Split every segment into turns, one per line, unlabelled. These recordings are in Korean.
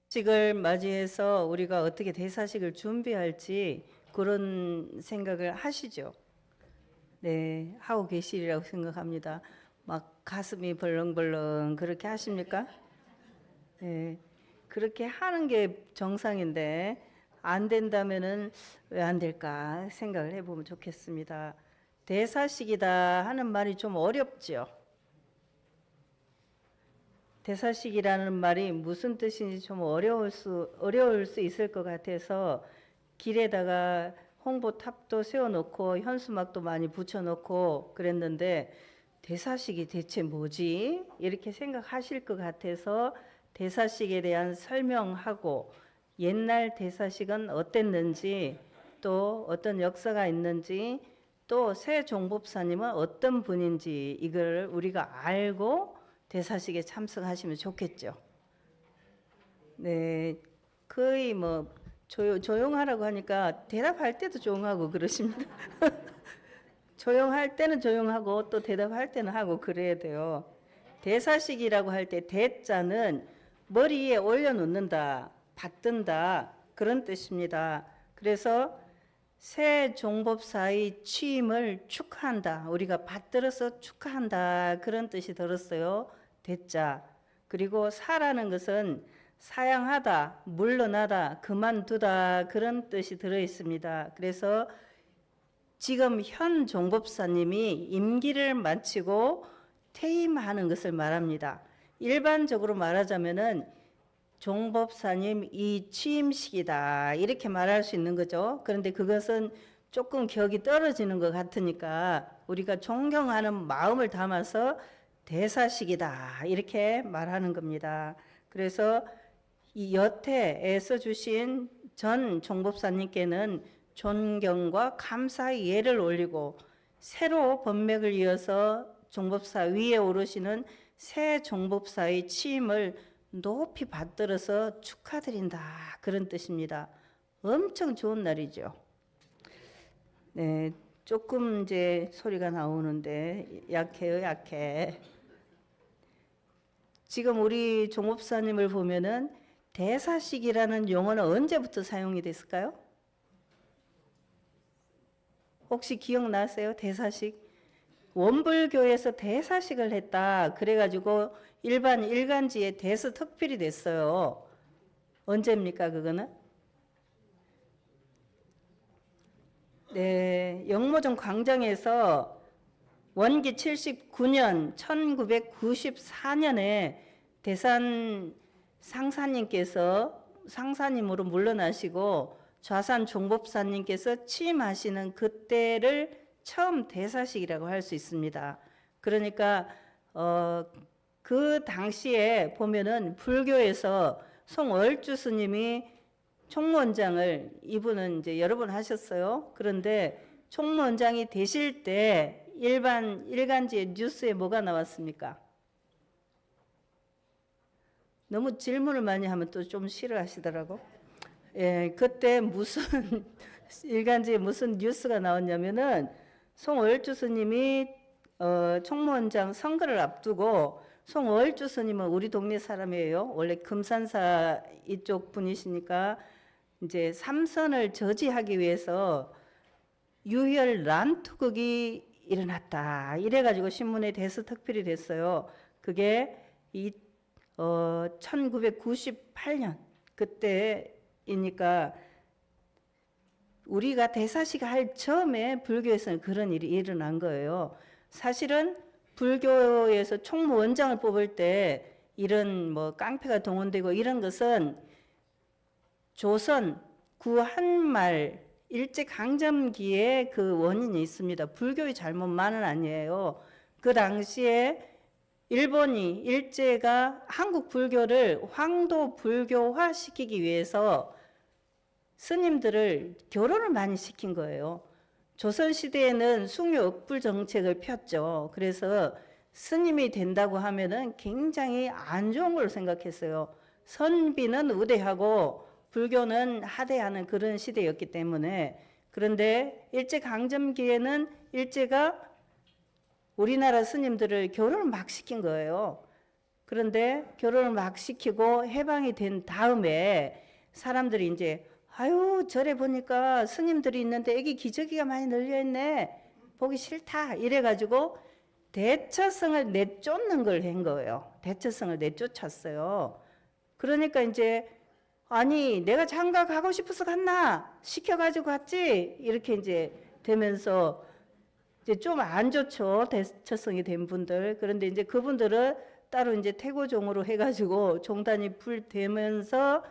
대사식을 맞이해서 우리가 어떻게 대사식을 준비할지 그런 생각을 하시죠? 네, 하고 계시리라고 생각합니다. 막 가슴이 벌렁벌렁 그렇게 하십니까? 네, 그렇게 하는 게 정상인데 안 된다면은 왜 안 될까 생각을 해보면 좋겠습니다. 대사식이다 하는 말이 좀 어렵죠. 대사식이라는 말이 무슨 뜻인지 좀 어려울 수 있을 것 같아서 길에다가 홍보탑도 세워놓고 현수막도 많이 붙여놓고 그랬는데 대사식이 대체 뭐지? 이렇게 생각하실 것 같아서 대사식에 대한 설명하고 옛날 대사식은 어땠는지 또 어떤 역사가 있는지 또 새 종법사님은 어떤 분인지 이걸 우리가 알고 대사식에 참석하시면 좋겠죠. 네, 거의 뭐 조용하라고 하니까 대답할 때도 조용하고 그러십니다. 조용할 때는 조용하고 또 대답할 때는 하고 그래야 돼요. 대사식이라고 할 때 대자는 머리 위에 올려놓는다, 받든다 그런 뜻입니다. 그래서 새 종법사의 취임을 축하한다. 우리가 받들어서 축하한다. 그런 뜻이 들었어요. 대자. 그리고 사라는 것은 사양하다, 물러나다, 그만두다 그런 뜻이 들어 있습니다. 그래서 지금 현 종법사님이 임기를 마치고 퇴임하는 것을 말합니다. 일반적으로 말하자면은 종법사님 이 취임식이다 이렇게 말할 수 있는 거죠. 그런데 그것은 조금 격이 떨어지는 것 같으니까 우리가 존경하는 마음을 담아서 대사식이다 이렇게 말하는 겁니다. 그래서 이 여태에서 주신 전 종법사님께는 존경과 감사의 예를 올리고 새로 법맥을 이어서 종법사 위에 오르시는 새 종법사의 취임을 높이 받들어서 축하드린다 그런 뜻입니다. 엄청 좋은 날이죠. 네, 조금 이제 소리가 나오는데 약해요, 약해. 지금 우리 종법사님을 보면은 대사식이라는 용어는 언제부터 사용이 됐을까요? 혹시 기억나세요? 대사식? 원불교에서 대사식을 했다. 그래가지고 일반 일간지에 대서특필이 됐어요. 언제입니까, 그거는? 네, 영모전 광장에서 원기 79년 1994년에 대산 상사님께서 상사님으로 물러나시고 좌산 종법사님께서 취임하시는 그때를 처음 대사식이라고 할 수 있습니다. 그러니까 그 당시에 보면은 불교에서 송얼주 스님이 총무원장을 이분은 이제 여러 번 하셨어요. 그런데 총무원장이 되실 때 일반 일간지의 뉴스에 뭐가 나왔습니까? 너무 질문을 많이 하면 또 좀 싫어하시더라고. 예, 그때 무슨 일간지에 무슨 뉴스가 나왔냐면은 송월주 스님이 총무원장 선거를 앞두고 송월주 스님은 우리 동네 사람이에요. 원래 금산사 이쪽 분이시니까 이제 삼선을 저지하기 위해서 유혈 난투극이 일어났다. 이래가지고 신문에 대서특필이 됐어요. 그게 1998년 그때이니까 우리가 대사식 할 처음에 불교에서는 그런 일이 일어난 거예요. 사실은 불교에서 총무원장을 뽑을 때 이런 뭐 깡패가 동원되고 이런 것은 조선 구한말 일제강점기에 그 원인이 있습니다. 불교의 잘못만은 아니에요. 그 당시에 일본이 일제가 한국 불교를 황도 불교화 시키기 위해서 스님들을 결혼을 많이 시킨 거예요. 조선시대에는 숭유 억불 정책을 폈죠. 그래서 스님이 된다고 하면은 굉장히 안 좋은 걸 생각했어요. 선비는 우대하고 불교는 하대하는 그런 시대였기 때문에. 그런데 일제강점기에는 일제가 우리나라 스님들을 결혼을 막 시킨 거예요. 그런데 결혼을 막 시키고 해방이 된 다음에 사람들이 이제 아유 절에 보니까 스님들이 있는데 애기 기저귀가 많이 늘려있네. 보기 싫다. 이래가지고 대처성을 내쫓는 걸 한 거예요. 대처성을 내쫓았어요. 그러니까 이제 아니 내가 장가 가고 싶어서 갔나? 시켜가지고 갔지? 이렇게 이제 되면서 이제 좀 안 좋죠. 대처성이 된 분들. 그런데 이제 그분들은 따로 이제 태고종으로 해가지고 종단이 풀되면서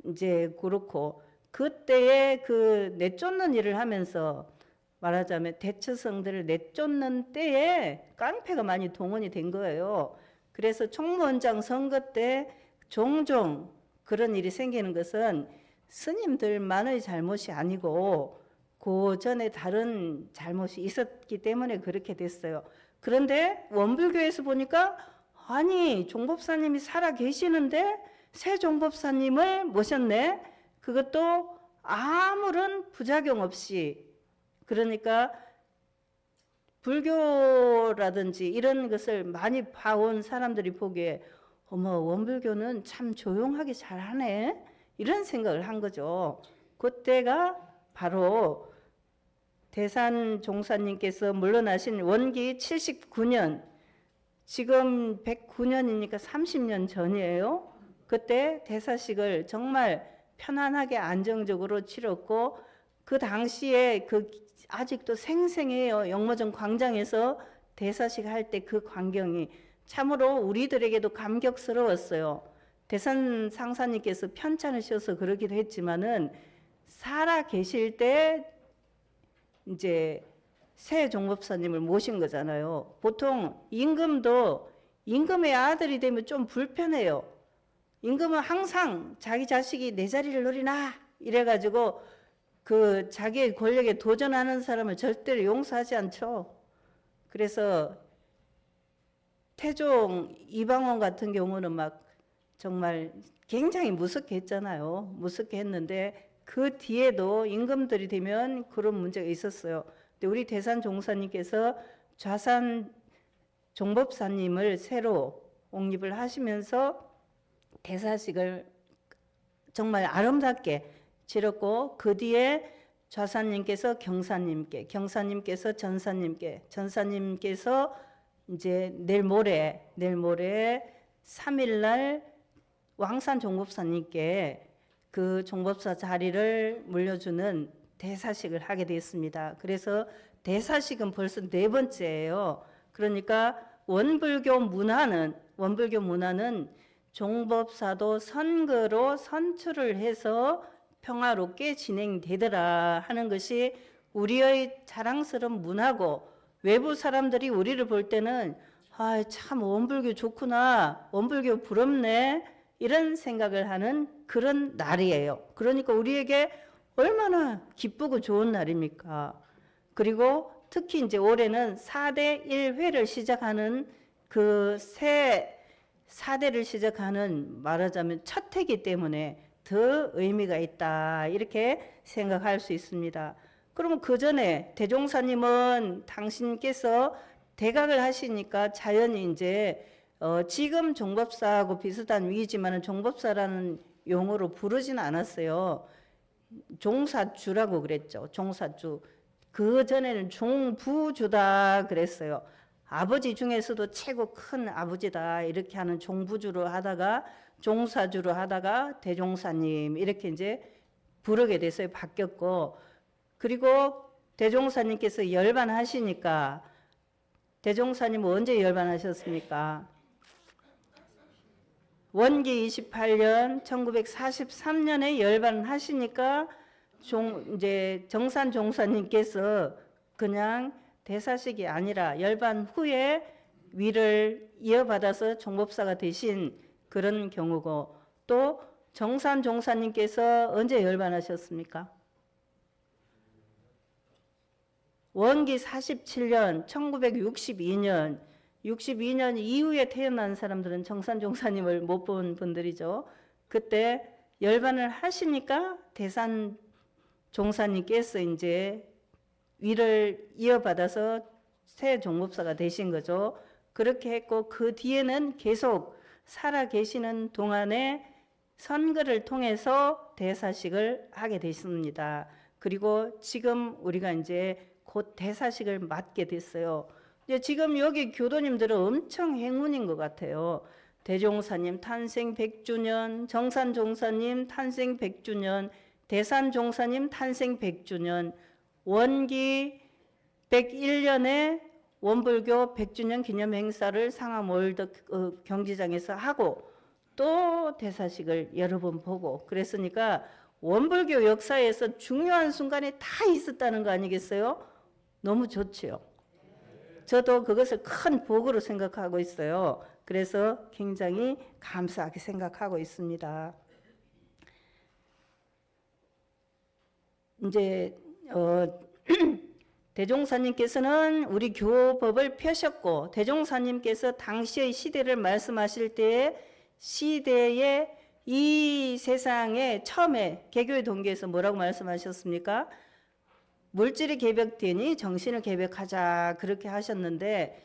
이제 그렇고 그때에 그 내쫓는 일을 하면서 말하자면 대처성들을 내쫓는 때에 깡패가 많이 동원이 된 거예요. 그래서 총무원장 선거 때 종종 그런 일이 생기는 것은 스님들만의 잘못이 아니고 그 전에 다른 잘못이 있었기 때문에 그렇게 됐어요. 그런데 원불교에서 보니까 아니 종법사님이 살아 계시는데 새 종법사님을 모셨네. 그것도 아무런 부작용 없이. 그러니까 불교라든지 이런 것을 많이 봐온 사람들이 보기에 어머 원불교는 참 조용하게 잘하네 이런 생각을 한 거죠. 그때가 바로 대산 종사님께서 물러나신 원기 79년, 지금 109년이니까 30년 전이에요. 그때 대사식을 정말 편안하게 안정적으로 치렀고 그 당시에 그 아직도 생생해요. 영모전 광장에서 대사식 할 때 그 광경이 참으로 우리들에게도 감격스러웠어요. 대산 상사님께서 편찮으셔서 그러기도 했지만은 살아 계실 때 이제 새 종법사님을 모신 거잖아요. 보통 임금도 임금의 아들이 되면 좀 불편해요. 임금은 항상 자기 자식이 내 자리를 노리나 이래가지고 그 자기의 권력에 도전하는 사람을 절대로 용서하지 않죠. 그래서 태종 이방원 같은 경우는 막 정말 굉장히 무섭게 했잖아요. 무섭게 했는데 그 뒤에도 임금들이 되면 그런 문제가 있었어요. 근데 우리 대산 종사님께서 좌산 종법사님을 새로 옹립을 하시면서 대사식을 정말 아름답게 치렀고 그 뒤에 좌사님께서 경사님께, 경사님께서 전사님께, 전사님께서 이제 내일 모레 3일날 왕산 종법사님께 그 종법사 자리를 물려주는 대사식을 하게 됐습니다. 그래서 대사식은 벌써 4번째예요. 그러니까 원불교 문화는 종법사도 선거로 선출을 해서 평화롭게 진행되더라 하는 것이 우리의 자랑스러운 문화고 외부 사람들이 우리를 볼 때는 아, 참 원불교 좋구나, 원불교 부럽네 이런 생각을 하는 그런 날이에요. 그러니까 우리에게 얼마나 기쁘고 좋은 날입니까? 그리고 특히 이제 올해는 4대 1회를 시작하는 그 새 4대를 시작하는 말하자면 첫 해이기 때문에 더 의미가 있다 이렇게 생각할 수 있습니다. 그러면 그 전에 대종사님은 당신께서 대각을 하시니까 자연히 이제 지금 종법사하고 비슷한 위이지만 종법사라는 용어로 부르지는 않았어요. 종사주라고 그랬죠. 종사주. 그 전에는 종부주다 그랬어요. 아버지 중에서도 최고 큰 아버지다 이렇게 하는 종부주로 하다가 종사주로 하다가 대종사님 이렇게 이제 부르게 됐어요. 바뀌었고 그리고 대종사님께서 열반하시니까 대종사님 언제 열반하셨습니까? 원기 28년 1943년에 열반하시니까 이제 정산 종사님께서 그냥 대사식이 아니라 열반 후에 위를 이어받아서 종법사가 되신 그런 경우고 또 정산 종사님께서 언제 열반하셨습니까? 원기 47년 1962년 62년 이후에 태어난 사람들은 정산 종사님을 못 본 분들이죠. 그때 열반을 하시니까 대산 종사님께서 이제 위를 이어받아서 새 종법사가 되신 거죠. 그렇게 했고 그 뒤에는 계속 살아 계시는 동안에 선거를 통해서 대사식을 하게 됐습니다. 그리고 지금 우리가 이제 곧 대사식을 맡게 됐어요. 이제 지금 여기 교도님들은 엄청 행운인 것 같아요. 대종사님 탄생 100주년, 정산종사님 탄생 100주년, 대산종사님 탄생 100주년, 원기 101년에 원불교 100주년 기념 행사를 상암월드 경기장에서 하고 또 대사식을 여러 번 보고 그랬으니까 원불교 역사에서 중요한 순간에 다 있었다는 거 아니겠어요? 너무 좋지요. 저도 그것을 큰 복으로 생각하고 있어요. 그래서 굉장히 감사하게 생각하고 있습니다. 이제 대종사님께서는 우리 교법을 펴셨고 대종사님께서 당시의 시대를 말씀하실 때에 시대에 이 세상에 처음에 개교의 동기에서 뭐라고 말씀하셨습니까? 물질이 개벽되니 정신을 개벽하자 그렇게 하셨는데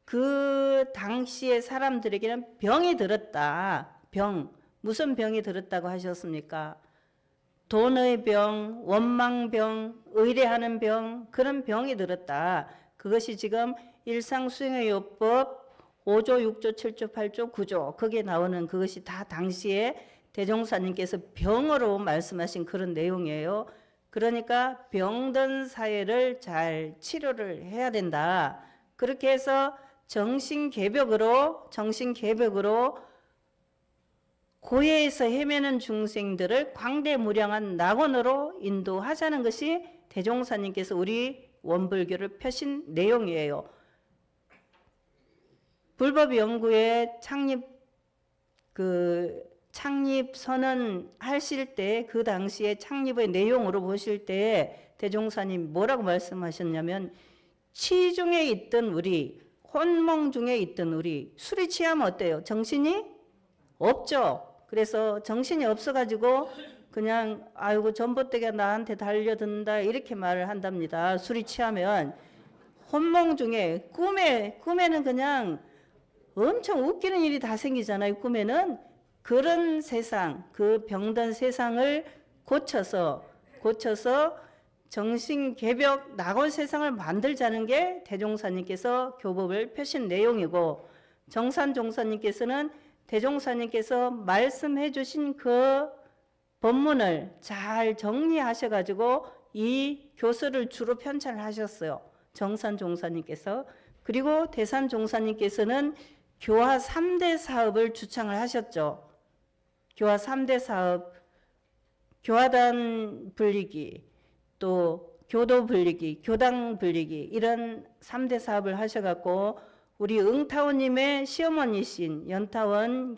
그 당시의 사람들에게는 병이 들었다. 병, 무슨 병이 들었다고 하셨습니까? 돈의 병, 원망병, 의뢰하는 병, 그런 병이 들었다. 그것이 지금 일상수행의요법 5조, 6조, 7조, 8조, 9조 거기에 나오는 그것이 다 당시에 대종사님께서 병으로 말씀하신 그런 내용이에요. 그러니까 병든 사회를 잘 치료를 해야 된다. 그렇게 해서 정신개벽으로 고해에서 헤매는 중생들을 광대무량한 낙원으로 인도하자는 것이 대종사님께서 우리 원불교를 펴신 내용이에요. 불법연구회 창립 선언 하실 때 그 당시에 창립의 내용으로 보실 때 대종사님 뭐라고 말씀하셨냐면 치중에 있던 우리, 혼몽 중에 있던 우리, 술이 취하면 어때요? 정신이 없죠. 그래서 정신이 없어가지고 그냥 아이고 전봇대가 나한테 달려든다 이렇게 말을 한답니다. 술이 취하면 혼몽 중에 꿈에는 그냥 엄청 웃기는 일이 다 생기잖아요. 꿈에는 그런 세상, 그 병든 세상을 고쳐서 정신개벽 낙원 세상을 만들자는 게 대종사님께서 교법을 펴신 내용이고 정산종사님께서는 대종사님께서 말씀해 주신 그 법문을 잘 정리하셔가지고 이 교서를 주로 편찬하셨어요. 정산종사님께서. 그리고 대산종사님께서는 교화 3대 사업을 주창을 하셨죠. 교화 3대 사업, 교화단 분리기, 또 교도 분리기, 교당 분리기 이런 3대 사업을 하셔갖고 우리 응타원님의 시어머니신 연타원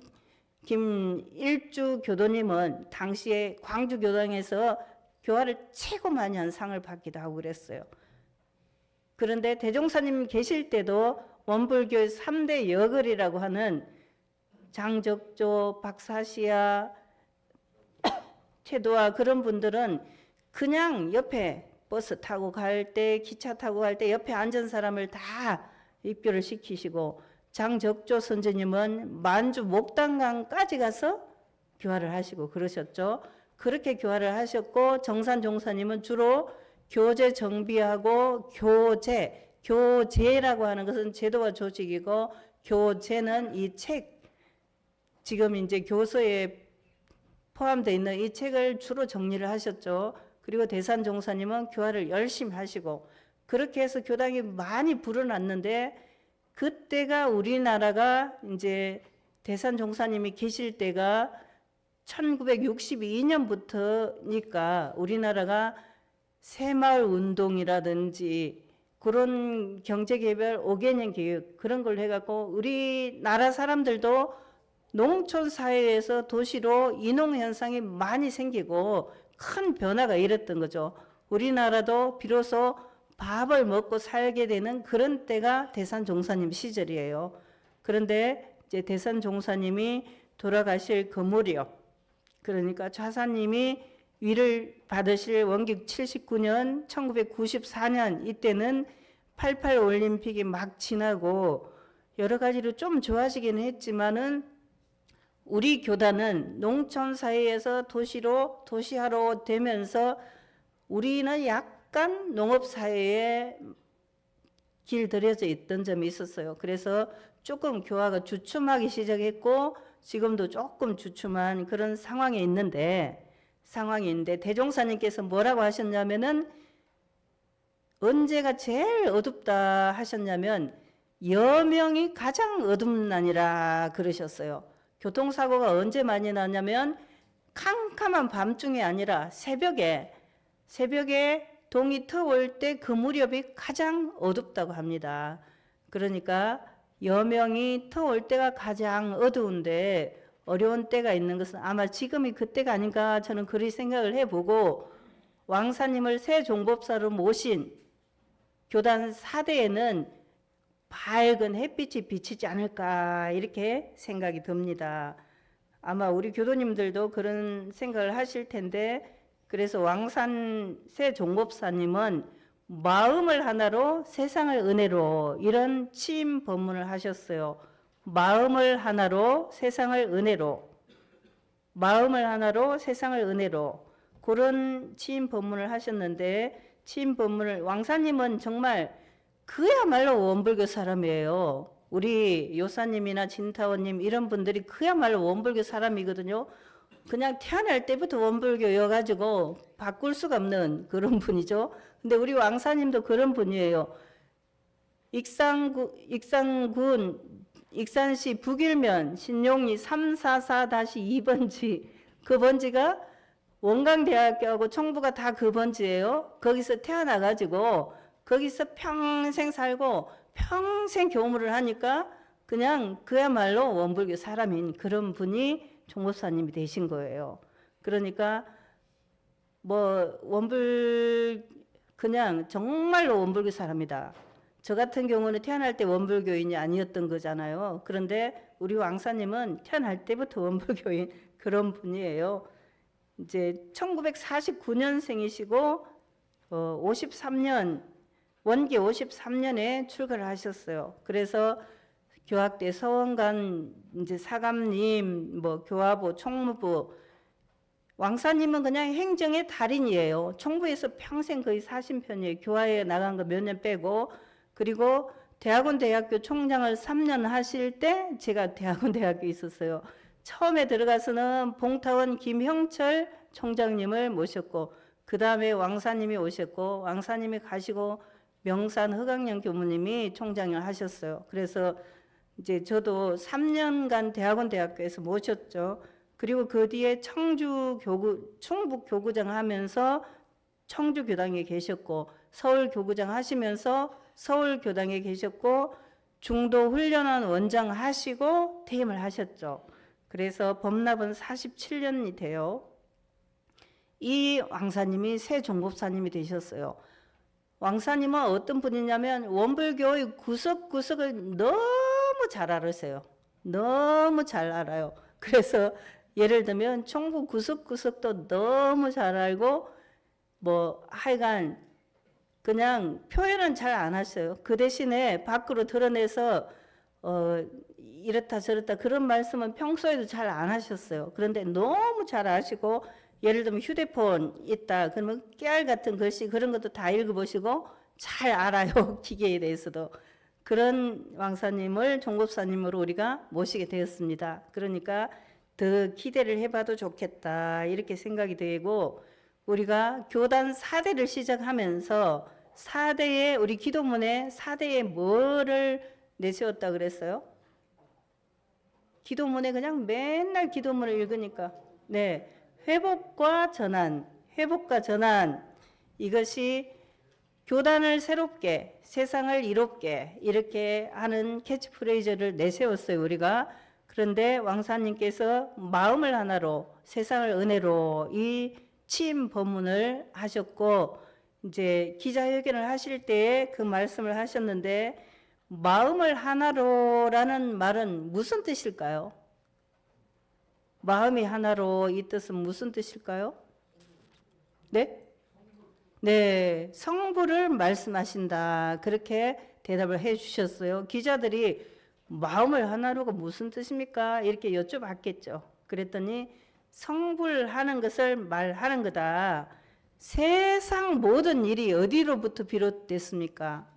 김일주 교도님은 당시에 광주교당에서 교화를 최고 많이 한 상을 받기도 하고 그랬어요. 그런데 대종사님 계실 때도 원불교의 3대 여걸이라고 하는 장적조, 박사시아, 최도아 그런 분들은 그냥 옆에 버스 타고 갈 때, 기차 타고 갈 때 옆에 앉은 사람을 다 입교를 시키시고 장적조 선생님은 만주 목단강까지 가서 교화를 하시고 그러셨죠. 그렇게 교화를 하셨고 정산종사님은 주로 교재 정비하고 교재라고 하는 것은 제도와 조직이고 교재는 이 책, 지금 이제 교서에 포함되어 있는 이 책을 주로 정리를 하셨죠. 그리고 대산종사님은 교화를 열심히 하시고 그렇게 해서 교당이 많이 불어났는데 그때가 우리나라가 이제 대산종사님이 계실 때가 1962년부터니까 우리나라가 새마을 운동이라든지 그런 경제개발 5개년 계획 그런 걸 해갖고 우리나라 사람들도 농촌 사회에서 도시로 이농 현상이 많이 생기고 큰 변화가 일었던 거죠. 우리나라도 비로소 밥을 먹고 살게 되는 그런 때가 대산종사님 시절이에요. 그런데 이제 대산종사님이 돌아가실 그 무렵, 그러니까 좌사님이 위를 받으실 원기 79년 1994년 이때는 88 올림픽이 막 지나고 여러 가지로 좀 좋아지기는 했지만은 우리 교단은 농촌 사회에서 도시화로 되면서 우리는 약간 농업 사회에 길들여져 있던 점이 있었어요. 그래서 조금 교화가 주춤하기 시작했고 지금도 조금 주춤한 그런 상황에 있는데 대종사님께서 뭐라고 하셨냐면은 언제가 제일 어둡다 하셨냐면 여명이 가장 어둡나니라 그러셨어요. 교통사고가 언제 많이 나냐면 캄캄한 밤중이 아니라 새벽에 동이 트올 때 그 무렵이 가장 어둡다고 합니다. 그러니까 여명이 트올 때가 가장 어두운데 어려운 때가 있는 것은 아마 지금이 그때가 아닌가 저는 그리 생각을 해보고 왕사님을 새 종법사로 모신 교단 4대에는 밝은 햇빛이 비치지 않을까 이렇게 생각이 듭니다. 아마 우리 교도님들도 그런 생각을 하실 텐데 그래서 왕산 새 종법사님은 마음을 하나로 세상을 은혜로 이런 취임 법문을 하셨어요. 마음을 하나로 세상을 은혜로 그런 취임 법문을 하셨는데 취임 법문을 왕사님은 정말 그야말로 원불교 사람이에요. 우리 요사님이나 진타원님 이런 분들이 그야말로 원불교 사람이거든요. 그냥 태어날 때부터 원불교여가지고 바꿀 수가 없는 그런 분이죠. 근데 우리 왕사님도 그런 분이에요. 익산시 북일면 신용리 344-2번지 그 번지가 원광대학교하고 청부가 다 그 번지예요. 거기서 태어나가지고 거기서 평생 살고 평생 교무를 하니까 그냥 그야말로 원불교 사람인 그런 분이 종법사님이 되신 거예요. 그러니까 그냥 정말로 원불교 사람이다. 저 같은 경우는 태어날 때 원불교인이 아니었던 거잖아요. 그런데 우리 왕사님은 태어날 때부터 원불교인 그런 분이에요. 이제 1949년생이시고 53년 원기 53년에 출가를 하셨어요. 그래서 교학대 서원관 이제 사감님 교화부 총무부 왕사님은 그냥 행정의 달인이에요. 총부에서 평생 거의 사신 편이에요. 교화에 나간 거 몇 년 빼고. 그리고 대학원대학교 총장을 3년 하실 때 제가 대학원대학교에 있었어요. 처음에 들어가서는 봉타원 김형철 총장님을 모셨고 그 다음에 왕사님이 오셨고 왕사님이 가시고 명산 허강영 교무님이 총장을 하셨어요. 그래서 이제 저도 3년간 대학원대학교에서 모셨죠. 그리고 그 뒤에 충북 교구장 하면서 청주교당에 계셨고 서울교구장 하시면서 서울교당에 계셨고 중도 훈련원 원장 하시고 퇴임을 하셨죠. 그래서 법납은 47년이 돼요. 이 왕사님이 새 종법사님이 되셨어요. 왕사님은 어떤 분이냐면 원불교의 구석구석을 너무 잘 알으세요. 너무 잘 알아요. 그래서 예를 들면 총부 구석구석도 너무 잘 알고 하여간 그냥 표현은 잘 안 하셔요. 그 대신에 밖으로 드러내서 이렇다 저렇다 그런 말씀은 평소에도 잘 안 하셨어요. 그런데 너무 잘 아시고 예를 들면 휴대폰 있다 그러면 깨알 같은 글씨 그런 것도 다 읽어보시고 잘 알아요. 기계에 대해서도. 그런 왕사님을 종법사님으로 우리가 모시게 되었습니다. 그러니까 더 기대를 해봐도 좋겠다 이렇게 생각이 되고 우리가 교단 4대를 시작하면서 4대에 우리 기도문에 4대에 뭐를 내세웠다 그랬어요? 기도문에 그냥 맨날 기도문을 읽으니까 네 회복과 전환 이것이 교단을 새롭게 세상을 이롭게 이렇게 하는 캐치프레이즈를 내세웠어요 우리가. 그런데 왕사님께서 마음을 하나로 세상을 은혜로 이 취임 법문을 하셨고 이제 기자회견을 하실 때에 그 말씀을 하셨는데 마음을 하나로라는 말은 무슨 뜻일까요? 마음이 하나로 이 뜻은 무슨 뜻일까요? 네? 네, 성부를 말씀하신다. 그렇게 대답을 해 주셨어요. 기자들이 마음을 하나로가 무슨 뜻입니까? 이렇게 여쭤봤겠죠. 그랬더니 성불하는 것을 말하는 거다. 세상 모든 일이 어디로부터 비롯됐습니까?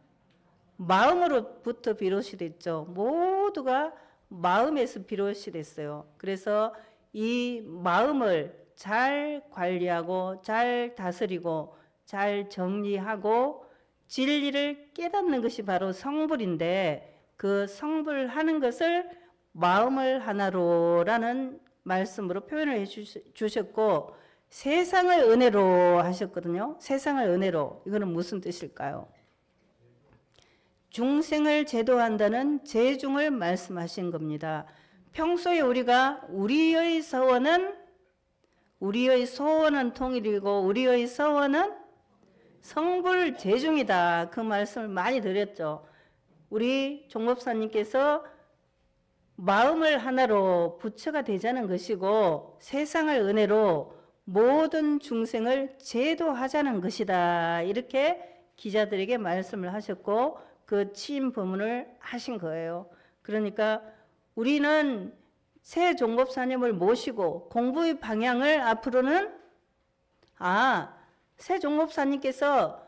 마음으로부터 비롯이 됐죠. 모두가 마음에서 비롯이 됐어요. 그래서 이 마음을 잘 관리하고 잘 다스리고 잘 정리하고 진리를 깨닫는 것이 바로 성불인데, 그 성불하는 것을 마음을 하나로라는 말씀으로 표현을 해 주셨고, 세상을 은혜로 하셨거든요. 세상을 은혜로. 이거는 무슨 뜻일까요? 중생을 제도한다는 제중을 말씀하신 겁니다. 평소에 우리가 우리의 소원은 통일이고 우리의 서원은 성불 제중이다. 그 말씀을 많이 드렸죠. 우리 종법사님께서 마음을 하나로 부처가 되자는 것이고 세상을 은혜로 모든 중생을 제도하자는 것이다. 이렇게 기자들에게 말씀을 하셨고 그 취임 법문을 하신 거예요. 그러니까 우리는 새 종법사님을 모시고 공부의 방향을 앞으로는 새 종법사님께서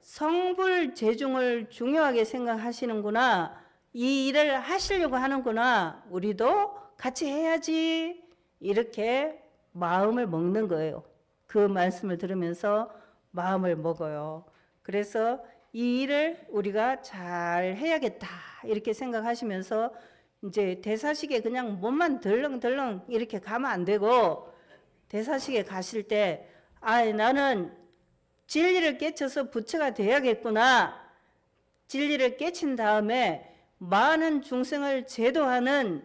성불 제중을 중요하게 생각하시는구나. 이 일을 하시려고 하는구나. 우리도 같이 해야지. 이렇게 마음을 먹는 거예요. 그 말씀을 들으면서 마음을 먹어요. 그래서 이 일을 우리가 잘 해야겠다. 이렇게 생각하시면서 이제 대사식에 그냥 몸만 덜렁덜렁 이렇게 가면 안 되고, 대사식에 가실 때 나는 진리를 깨쳐서 부처가 돼야겠구나. 진리를 깨친 다음에 많은 중생을 제도하는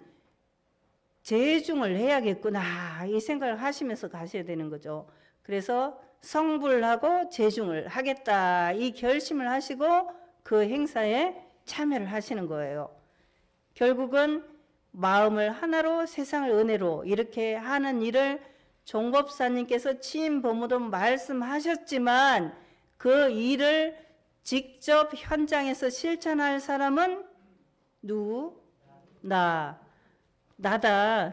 제중을 해야겠구나. 이 생각을 하시면서 가셔야 되는 거죠. 그래서 성불하고 제중을 하겠다. 이 결심을 하시고 그 행사에 참여를 하시는 거예요. 결국은 마음을 하나로 세상을 은혜로 이렇게 하는 일을 종법사님께서 취임 법무도 말씀하셨지만 그 일을 직접 현장에서 실천할 사람은 누구? 나다.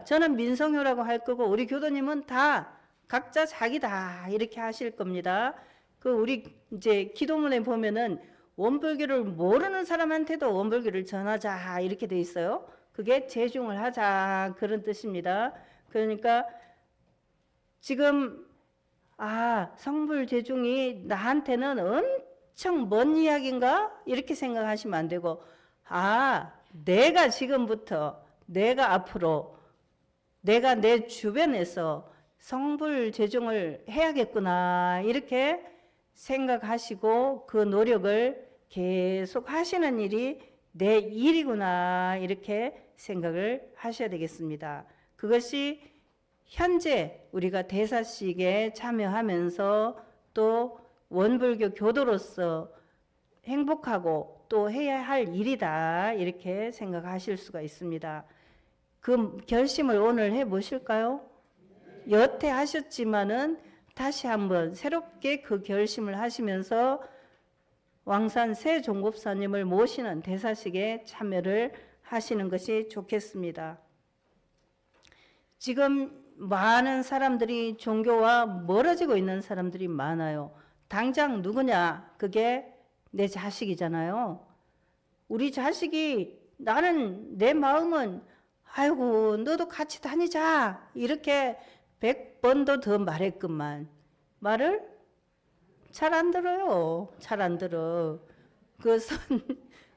저는 민성효라고 할 거고 우리 교도님은 다 각자 자기다 이렇게 하실 겁니다. 그 우리 이제 기도문에 보면은 원불교를 모르는 사람한테도 원불교를 전하자 이렇게 돼 있어요. 그게 제중을 하자 그런 뜻입니다. 그러니까 지금 성불 제중이 나한테는 엄청 먼 이야기인가 이렇게 생각하시면 안 되고, 내가 지금부터 내가 앞으로 내가 내 주변에서 성불 제중을 해야겠구나 이렇게 생각하시고 그 노력을 계속 하시는 일이 내 일이구나 이렇게 생각을 하셔야 되겠습니다. 그것이 현재 우리가 대사식에 참여하면서 또 원불교 교도로서 행복하고 또 해야 할 일이다 이렇게 생각하실 수가 있습니다. 그 결심을 오늘 해보실까요? 여태 하셨지만은 다시 한번 새롭게 그 결심을 하시면서 왕산 새 종법사님을 모시는 대사식에 참여를 하시는 것이 좋겠습니다. 지금 많은 사람들이 종교와 멀어지고 있는 사람들이 많아요. 당장 누구냐? 그게 내 자식이잖아요. 우리 자식이 나는 내 마음은 아이고 너도 같이 다니자 이렇게 100번도 더 말했건만 말을 잘 안 들어요. 잘 안 들어. 그것은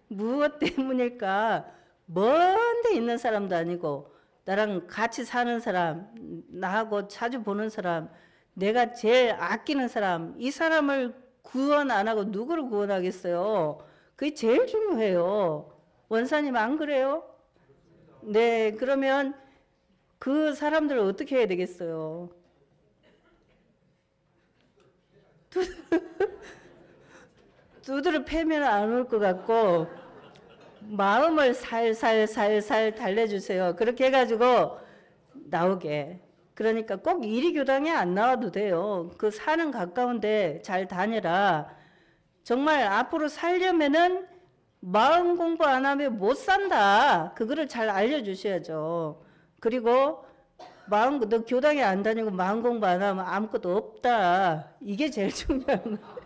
무엇 때문일까? 먼 데 있는 사람도 아니고 나랑 같이 사는 사람, 나하고 자주 보는 사람, 내가 제일 아끼는 사람, 이 사람을 구원 안 하고 누구를 구원하겠어요? 그게 제일 중요해요. 원사님 안 그래요? 네, 그러면 그 사람들을 어떻게 해야 되겠어요? 두드러 패면 안 올 것 같고 마음을 살살살살 달래주세요. 그렇게 해가지고 나오게. 그러니까 꼭 이리교당에 안 나와도 돼요. 그 사는 가까운데 잘 다녀라. 정말 앞으로 살려면은 마음 공부 안 하면 못 산다. 그거를 잘 알려주셔야죠. 그리고 너 교당에 안 다니고 마음 공부 안 하면 아무것도 없다. 이게 제일 중요한 거예요.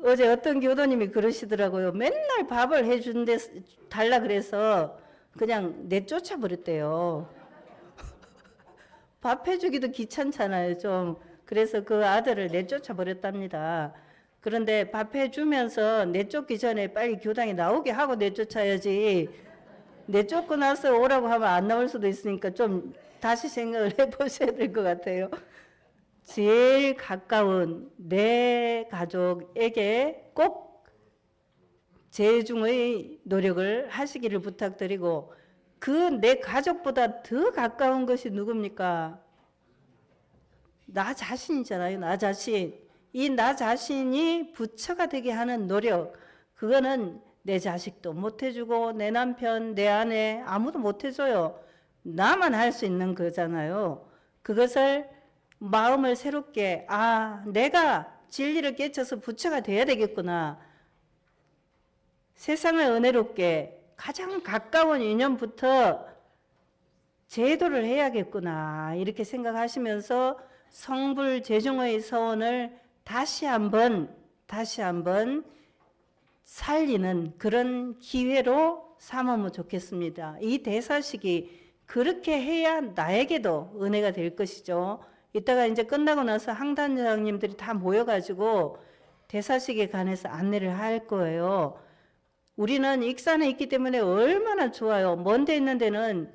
어제 어떤 교도님이 그러시더라고요. 맨날 밥을 해준데 달라 그래서 그냥 내쫓아 버렸대요. 밥 해주기도 귀찮잖아요, 좀. 그래서 그 아들을 내쫓아 버렸답니다. 그런데 밥 해주면서 내쫓기 전에 빨리 교당에 나오게 하고 내쫓아야지. 내쫓고 나서 오라고 하면 안 나올 수도 있으니까 좀 다시 생각을 해보셔야 될 것 같아요. 제일 가까운 내 가족에게 꼭 재중의 노력을 하시기를 부탁드리고, 그 내 가족보다 더 가까운 것이 누굽니까? 나 자신이잖아요. 나 자신. 이 나 자신이 부처가 되게 하는 노력, 그거는 내 자식도 못 해주고 내 남편, 내 아내 아무도 못 해줘요. 나만 할 수 있는 거잖아요. 그것을 마음을 새롭게, 내가 진리를 깨쳐서 부처가 돼야 되겠구나. 세상을 은혜롭게 가장 가까운 인연부터 제도를 해야겠구나. 이렇게 생각하시면서 성불 재중의 서원을 다시 한번 살리는 그런 기회로 삼으면 좋겠습니다. 이 대사식이 그렇게 해야 나에게도 은혜가 될 것이죠. 이따가 이제 끝나고 나서 항단장님들이 다 모여가지고 대사식에 관해서 안내를 할 거예요. 우리는 익산에 있기 때문에 얼마나 좋아요. 먼 데 있는 데는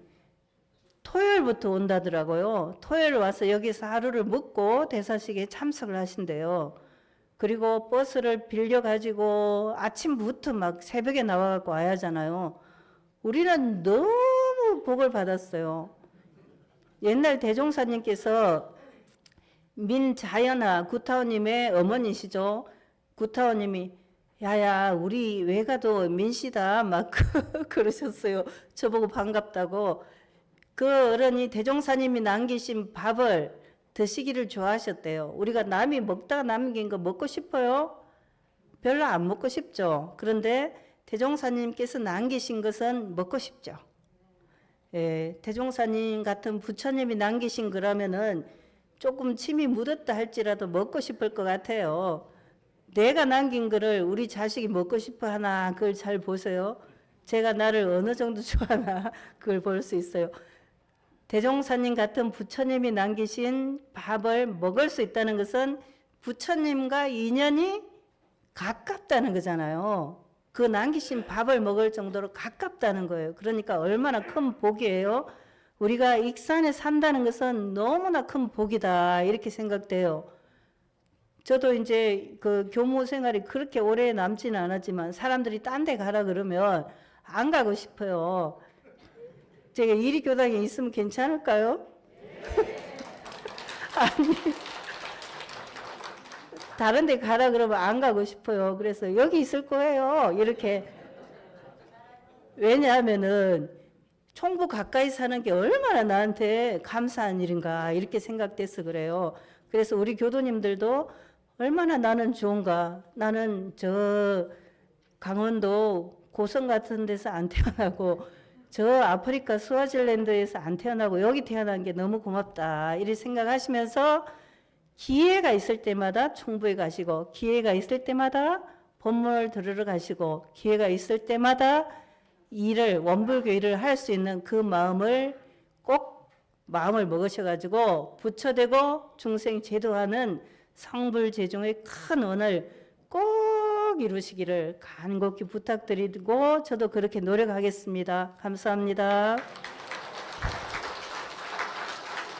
토요일부터 온다더라고요. 토요일 와서 여기서 하루를 묵고 대사식에 참석을 하신대요. 그리고 버스를 빌려가지고 아침부터 막 새벽에 나와갖고 와야 하잖아요. 우리는 너무 복을 받았어요. 옛날 대종사님께서 민자연아 구타원님의 어머니시죠. 구타원님이 야야 우리 외가도 민씨다 막 그러셨어요. 저보고 반갑다고. 그 어른이 대종사님이 남기신 밥을 드시기를 좋아하셨대요. 우리가 남이 먹다가 남긴 거 먹고 싶어요? 별로 안 먹고 싶죠. 그런데 대종사님께서 남기신 것은 먹고 싶죠. 예, 대종사님 같은 부처님이 남기신 거라면은 조금 침이 묻었다 할지라도 먹고 싶을 것 같아요. 내가 남긴 거를 우리 자식이 먹고 싶어 하나, 그걸 잘 보세요. 제가 나를 어느 정도 좋아하나, 그걸 볼 수 있어요. 대종사님 같은 부처님이 남기신 밥을 먹을 수 있다는 것은 부처님과 인연이 가깝다는 거잖아요. 그 남기신 밥을 먹을 정도로 가깝다는 거예요. 그러니까 얼마나 큰 복이에요. 우리가 익산에 산다는 것은 너무나 큰 복이다, 이렇게 생각돼요. 저도 이제 그 교무 생활이 그렇게 오래 남지는 않았지만 사람들이 딴 데 가라 그러면 안 가고 싶어요. 제가 이리교당에 있으면 괜찮을까요? 아니, 다른 데 가라 그러면 안 가고 싶어요. 그래서 여기 있을 거예요. 이렇게. 왜냐하면은 총부 가까이 사는 게 얼마나 나한테 감사한 일인가, 이렇게 생각돼서 그래요. 그래서 우리 교도님들도 얼마나 나는 좋은가. 나는 저 강원도 고성 같은 데서 안 태어나고 저 아프리카 스와질랜드에서 안 태어나고 여기 태어난 게 너무 고맙다, 이렇게 생각하시면서 기회가 있을 때마다 총부에 가시고, 기회가 있을 때마다 법문을 들으러 가시고, 기회가 있을 때마다 원불교 일을 할 수 있는 그 마음을 꼭 마음을 먹으셔가지고 부처되고 중생 제도하는 성불제중의 큰 원을 꼭 이루시기를 간곡히 부탁드리고 저도 그렇게 노력하겠습니다. 감사합니다.